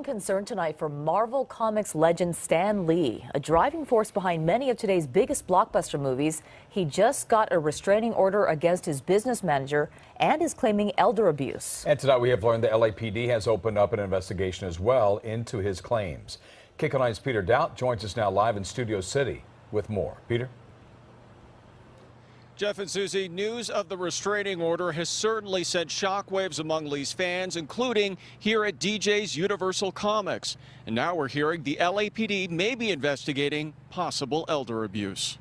Concern tonight for Marvel Comics legend Stan Lee, a driving force behind many of today's biggest blockbuster movies. He just got a restraining order against his business manager and is claiming elder abuse. And tonight we have learned the LAPD has opened up an investigation as well into his claims. KCAL 9's Peter Doubt joins us now live in Studio City with more. Peter? Jeff and Susie, news of the restraining order has certainly sent shockwaves among Lee's fans, including here at DJ's Universal Comics. And now we're hearing the LAPD may be investigating possible elder abuse.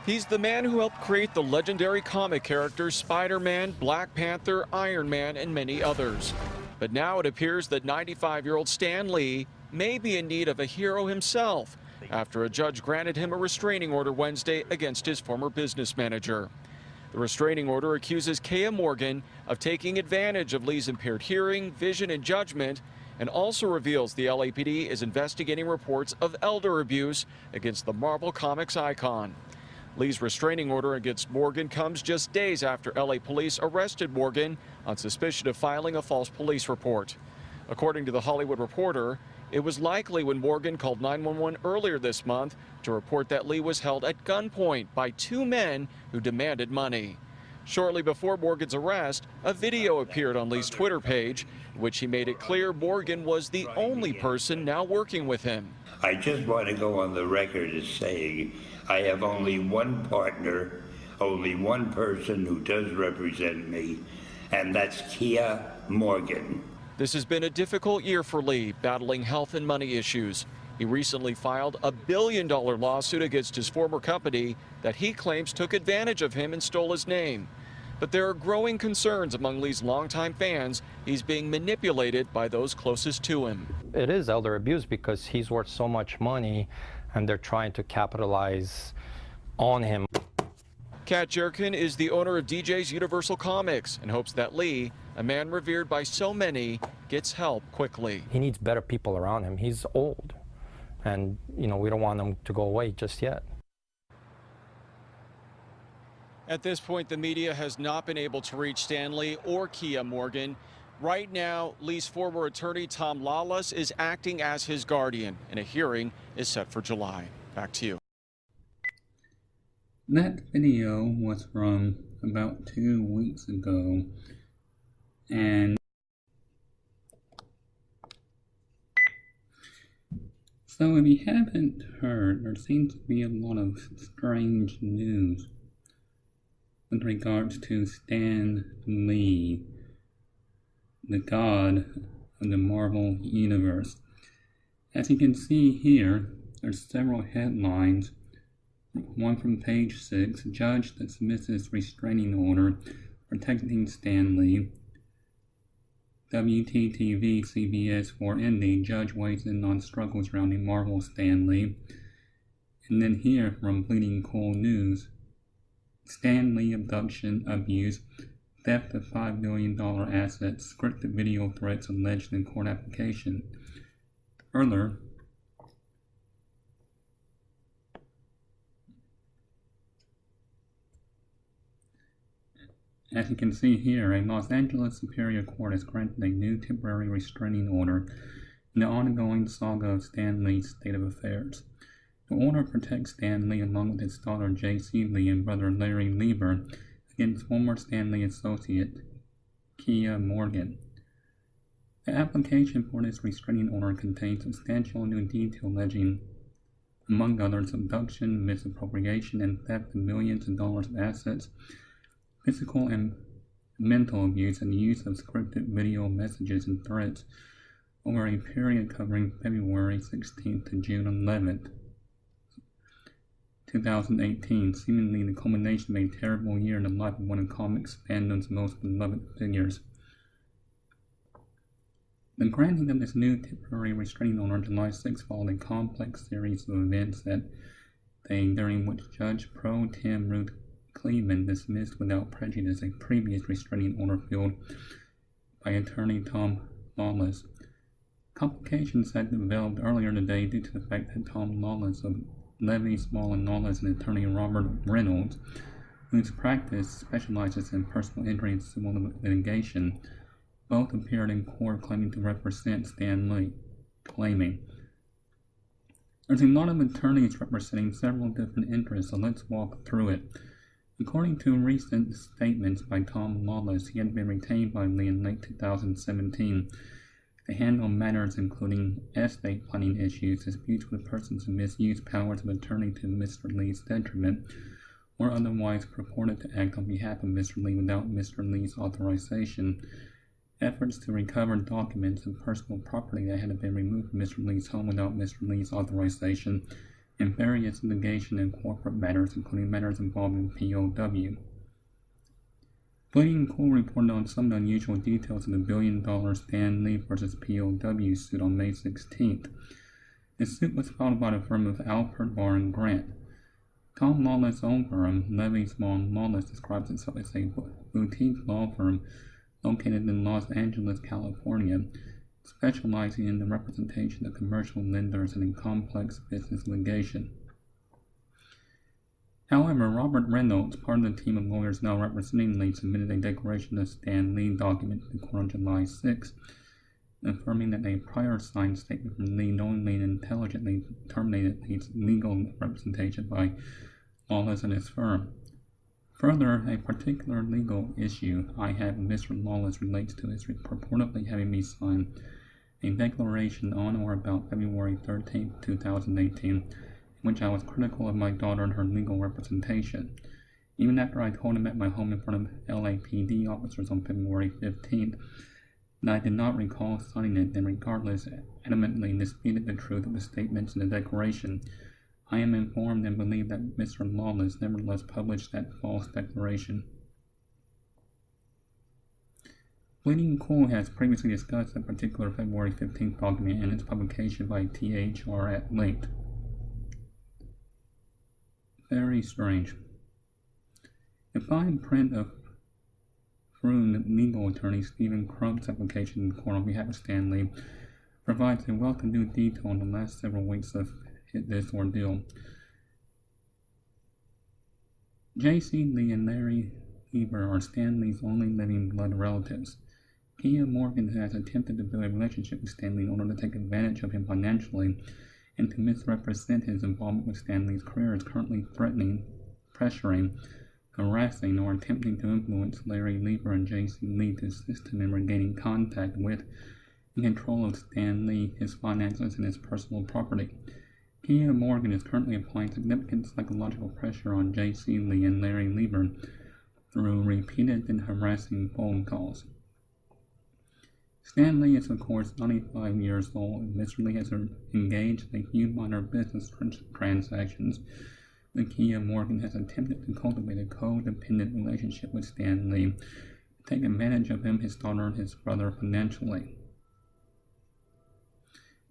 He's the man who helped create the legendary comic characters Spider-Man, Black Panther, Iron Man, and many others. But now it appears that 95-year-old Stan Lee may be in need of a hero himself, after a judge granted him a restraining order Wednesday against his former business manager. The restraining order accuses Kia Morgan of taking advantage of Lee's impaired hearing, vision, and judgment, and also reveals the LAPD is investigating reports of elder abuse against the Marvel Comics icon. Lee's restraining order against Morgan comes just days after LA police arrested Morgan on suspicion of filing a false police report. According to The Hollywood Reporter, it was likely when Morgan called 911 earlier this month to report that Lee was held at gunpoint by two men who demanded money. Shortly before Morgan's arrest, a video appeared on Lee's Twitter page, in which he made it clear Morgan was the only person now working with him. I just want to go on the record as saying I have only one partner, only one person who does represent me, and that's Kia Morgan. This has been a difficult year for Lee, battling health and money issues. He recently filed a $1 billion lawsuit against his former company that he claims took advantage of him and stole his name. But there are growing concerns among Lee's longtime fans he's being manipulated by those closest to him. It is elder abuse because he's worth so much money and they're trying to capitalize on him. Kat Jerkin is the owner of DJ's Universal Comics and hopes that Lee, a man revered by so many, gets help quickly. He needs better people around him. He's old, and we don't want him to go away just yet. At this point, the media has not been able to reach Stan Lee or Kia Morgan. Right now, Lee's former attorney, Tom Lawless, is acting as his guardian, and a hearing is set for July. Back to you. That video was from about 2 weeks ago, and so if you haven't heard, there seems to be a lot of strange news with regards to Stan Lee, the god of the Marvel Universe. As you can see here, there's several headlines. One from page 6, judge dismisses restraining order protecting Stan Lee. WTTV CBS 4 Indy, judge weighs in on struggles surrounding Marvel Stan Lee. And then here from Bleeding Cool News, Stan Lee abduction, abuse, theft of $5 million assets, scripted video threats alleged in court application. Further, as you can see here, a Los Angeles Superior Court has granted a new temporary restraining order in the ongoing saga of Stan Lee's state of affairs. The order protects Stan Lee along with his daughter J.C. Lee and brother Larry Lieber against former Stan Lee associate Kia Morgan. The application for this restraining order contains substantial new detail alleging, among others, abduction, misappropriation, and theft of millions of dollars of assets, physical and mental abuse, and the use of scripted video messages and threats over a period covering February 16th to June 11th, 2018, seemingly the culmination of a terrible year in the life of one of comics fandom's most beloved figures. The granting of this new temporary restraining order on July 6 followed a complex series of events during which Judge Pro Tem Ruth Cleveland dismissed without prejudice a previous restraining order filed by attorney Tom Lawless. Complications had developed earlier today due to the fact that Tom Lawless of Levy, Small and Lawless and attorney Robert Reynolds, whose practice specializes in personal injury and civil litigation, Both appeared in court claiming to represent Stan Lee. There's a lot of attorneys representing several different interests, so let's walk through it. According to recent statements by Tom Lawless, he had been retained by Lee in late 2017 to handle matters including estate planning issues, disputes with persons who misuse powers of attorney to Mr. Lee's detriment, or otherwise purported to act on behalf of Mr. Lee without Mr. Lee's authorization, efforts to recover documents and personal property that had been removed from Mr. Lee's home without Mr. Lee's authorization, and various litigation and corporate matters, including matters involving POW. Bleeding Cool reported on some of the unusual details of the billion-dollar Stan Lee versus POW suit on May 16th. The suit was filed by the firm of Alpert, Barr & Grant. Tom Lawless' own firm, Levy's Long Lawless, describes itself as a boutique law firm located in Los Angeles, California, specializing in the representation of commercial lenders and in complex business litigation. However, Robert Reynolds, part of the team of lawyers now representing Lee, submitted a declaration of Stan Lee document to the court on July 6, affirming that a prior signed statement from Lee knowingly and intelligently terminated Lee's legal representation by Lawless and his firm. Further, a particular legal issue I have with Mr. Lawless relates to his purportedly having me sign a declaration on or about February 13, 2018, in which I was critical of my daughter and her legal representation. Even after I told him at my home in front of LAPD officers on February 15th that I did not recall signing it, and regardless adamantly disputed the truth of the statements in the declaration, I am informed and believe that Mr. Lawless nevertheless published that false declaration. Bleeding Cool has previously discussed a particular February 15th document and its publication by THR at length. Very strange. The fine print of Froon legal attorney Stephen Crump's application in court on behalf of Stan Lee provides a wealth of new detail on the last several weeks of this ordeal. J.C. Lee and Larry Lieber are Stan Lee's only living blood relatives. Kia Morgan has attempted to build a relationship with Stan Lee in order to take advantage of him financially and to misrepresent his involvement with Stan Lee's career, is currently threatening, pressuring, harassing, or attempting to influence Larry Lieber and J.C. Lee to assist him in regaining contact with and control of Stan Lee, his finances, and his personal property. Kia Morgan is currently applying significant psychological pressure on J.C. Lee and Larry Lieber through repeated and harassing phone calls. Stan Lee is, of course, 95 years old, and Mr. Lee has engaged in a few minor business transactions, but Kia Morgan has attempted to cultivate a codependent relationship with Stan Lee, to take advantage of him, his daughter, and his brother financially.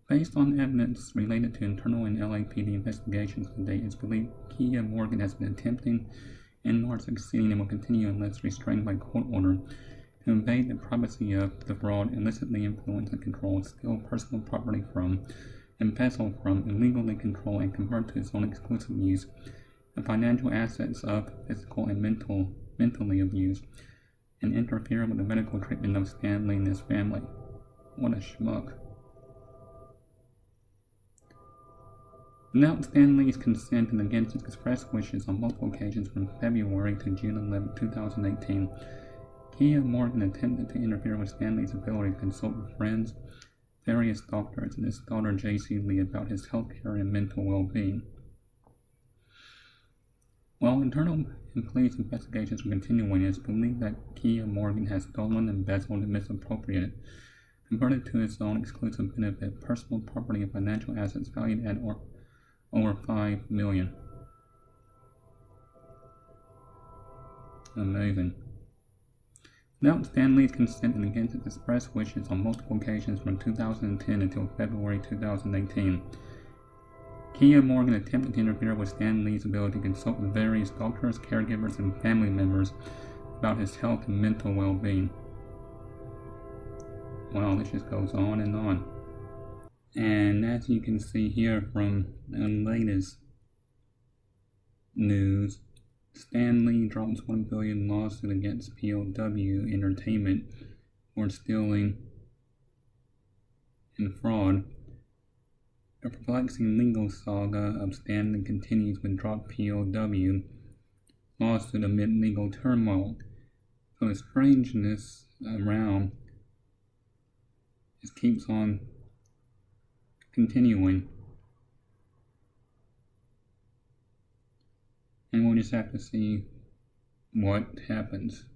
Based on evidence related to internal and LAPD investigations to date, it's believed Kia Morgan has been attempting and not succeeding and will continue unless restrained by court order to invade the privacy of, defraud, illicitly influence and control, steal personal property from, embezzle from, illegally control and convert to its own exclusive use the financial assets of, physical and mentally abused, and interfere with the medical treatment of Stan Lee and his family. What a schmuck. Without Stan Lee's consent and against his express wishes on multiple occasions from February to June 11, 2018, Kia Morgan attempted to interfere with Stan Lee's ability to consult with friends, various doctors, and his daughter J.C. Lee about his health care and mental well-being. While internal and police investigations are continuing, it is believed that Kia Morgan has stolen, embezzled, and misappropriated, converted to his own exclusive benefit, personal property and financial assets valued at over $5 million. Amazing. Without Stan Lee's consent and against his express wishes on multiple occasions from 2010 until February 2018, Kia Morgan attempted to interfere with Stan Lee's ability to consult with various doctors, caregivers, and family members about his health and mental well-being. Wow, this just goes on and on. And as you can see here from the latest news, Stan Lee drops $1 billion lawsuit against POW Entertainment, for stealing and fraud. The perplexing legal saga of Stanley continues with drop POW lawsuit amid legal turmoil. So the strangeness around just keeps on continuing. And we'll just have to see what happens.